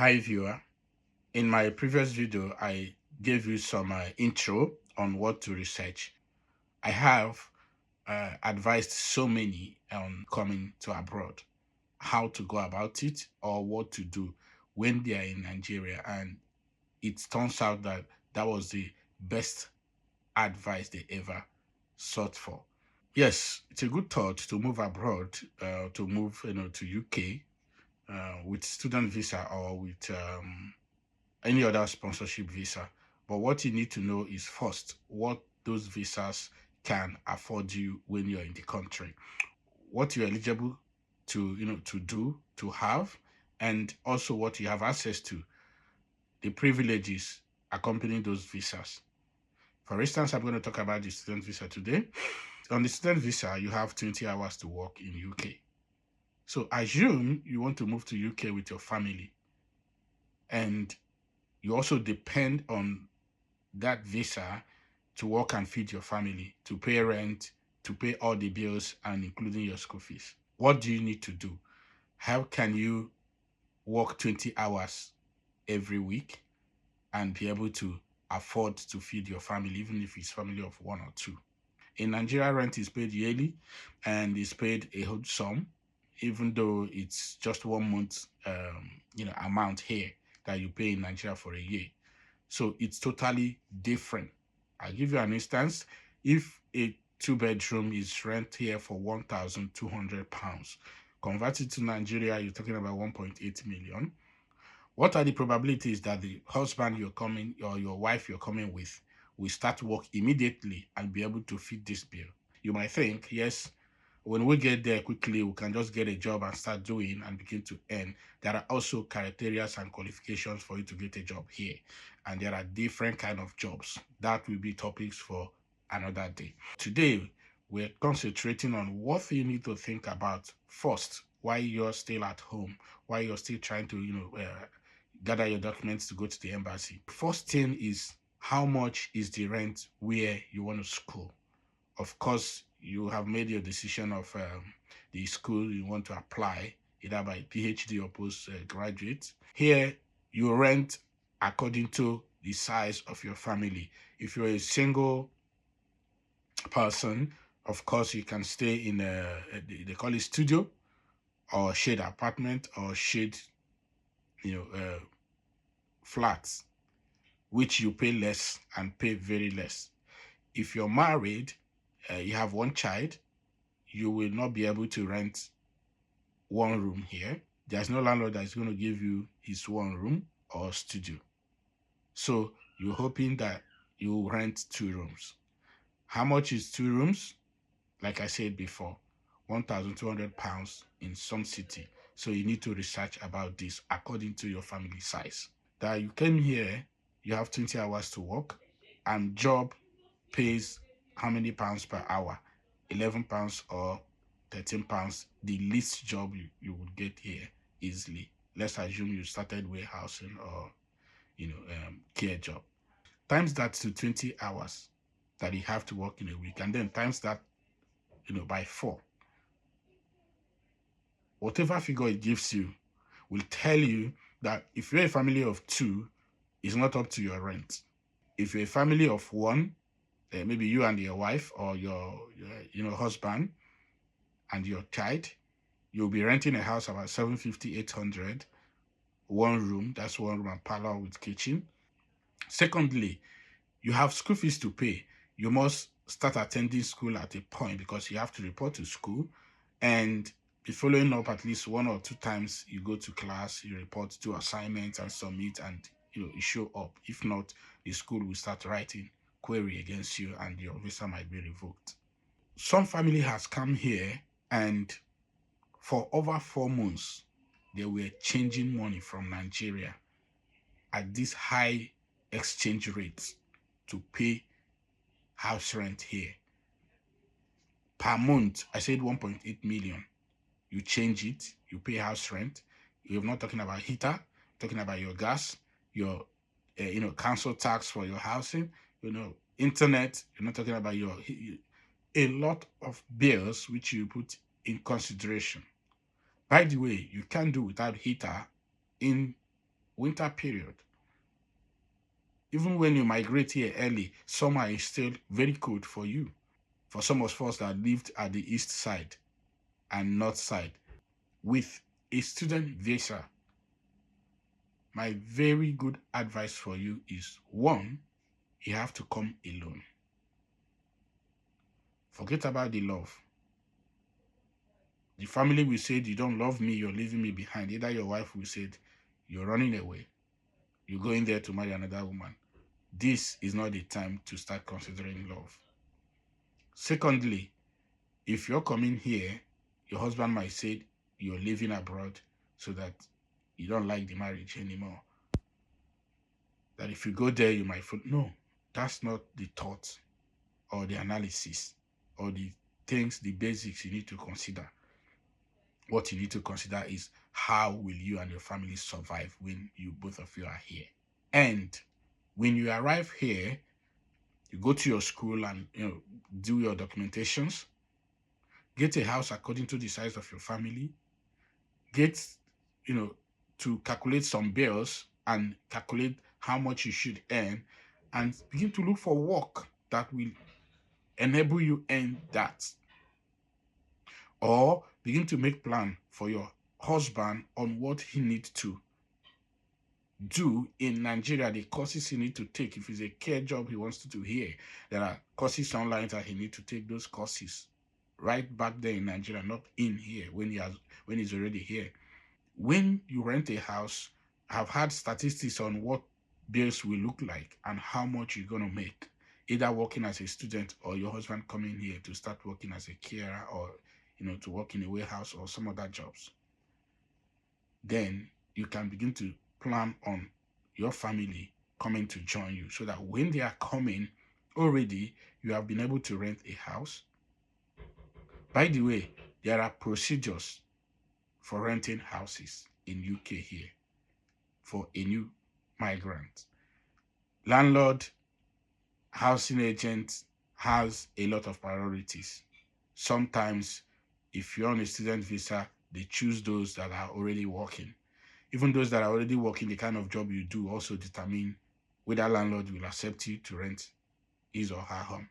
Hi viewer, in my previous video I gave you some intro on what to research. I have advised so many on coming to abroad, how to go about it or what to do when they are in Nigeria, and it turns out that that was the best advice they ever sought for. Yes, it's a good thought to move abroad, to move to UK with student visa or with any other sponsorship visa. But what you need to know is first what those visas can afford you when you're in the country, what you're eligible to to do, to have, and also what you have access to, the privileges accompanying those visas. For instance, I'm going to talk about the student visa today. On the student visa, you have 20 hours to work in UK. So assume you want to move to UK with your family, and you also depend on that visa to work and feed your family, to pay rent, to pay all the bills, and including your school fees. What do you need to do? How can you work 20 hours every week and be able to afford to feed your family, even if it's family of one or two? In Nigeria, rent is paid yearly and is paid a whole sum, even though it's just 1 month, amount here that you pay in Nigeria for a year. So it's totally different. I'll give you an instance. If a two-bedroom is rent here for £1,200, converted to Nigeria, you're talking about 1.8 million. What are the probabilities that the husband you're coming or your wife you're coming with will start work immediately and be able to fit this bill? You might think, yes, when we get there quickly, we can just get a job and start doing and begin to earn. There are also criteria and qualifications for you to get a job here. And there are different kind of jobs. That will be topics for another day. Today, we're concentrating on what you need to think about first while you're still at home, while you're still trying to, gather your documents to go to the embassy. First thing is, how much is the rent where you want to school? Of course, you have made your decision of the school you want to apply, either by PhD or postgraduate. Here, you rent according to the size of your family. If you're a single person, of course, you can stay in they call it studio or shade apartment or shade, flats, which you pay less and pay very less. If you're married, you have one child, you will not be able to rent one room here. There's no landlord that's going to give you his one room or studio. So you're hoping that you rent two rooms. How much is two rooms? Like I said before, £1,200 in some city. So you need to research about this according to your family size. That you came here, you have 20 hours to work, and job pays how many pounds per hour? £11 or £13, the least job you would get here easily. Let's assume you started warehousing or care job. Times that to 20 hours that you have to work in a week, and then times that by four. Whatever figure it gives you will tell you that if you're a family of two, it's not up to your rent. If you're a family of one, maybe you and your wife or your husband and your child, you'll be renting a house about 750, 800, one room. That's one room and parlor with kitchen. Secondly, you have school fees to pay. You must start attending school at a point because you have to report to school and be following up at least one or two times. You go to class, you report, do assignments and submit, and you show up. If not, the school will start writing query against you and your visa might be revoked. Some family has come here and for over 4 months they were changing money from Nigeria at this high exchange rates to pay house rent here. Per month, I said 1.8 million. You change it, you pay house rent. You're not talking about heater, talking about your gas, your council tax for your housing, internet. You're not talking about a lot of bills which you put in consideration. By the way, you can't do without heater in winter period. Even when you migrate here early, summer is still very cold for you. For some of us that lived at the east side and north side, with a student visa, my very good advice for you is one, you have to come alone. Forget about the love. The family will say, you don't love me, you're leaving me behind. Either your wife will say, you're running away, you're going there to marry another woman. This is not the time to start considering love. Secondly, if you're coming here, your husband might say you're living abroad so that you don't like the marriage anymore. That if you go there, you might feel, no, that's not the thought or the analysis or the things, the basics you need to consider. What you need to consider is how will you and your family survive when you both of you are here. And when you arrive here, you go to your school and do your documentations, get a house according to the size of your family, get you know to calculate some bills and calculate how much you should earn, and begin to look for work that will enable you earn that, or begin to make plan for your husband on what he needs to do in Nigeria, the courses he needs to take. If it's a care job he wants to do here, there are courses online that he needs to take those courses right back there in Nigeria, not in here when he's already here. When you rent a house, I've had statistics on what bills will look like and how much you're going to make, either working as a student or your husband coming here to start working as a carer, or to work in a warehouse or some other jobs. Then you can begin to plan on your family coming to join you, so that when they are coming, already you have been able to rent a house. By the way, there are procedures for renting houses in UK here for a new migrant. Landlord, housing agent has a lot of priorities. Sometimes, if you're on a student visa, they choose those that are already working. Even those that are already working, the kind of job you do also determine whether landlord will accept you to rent his or her home.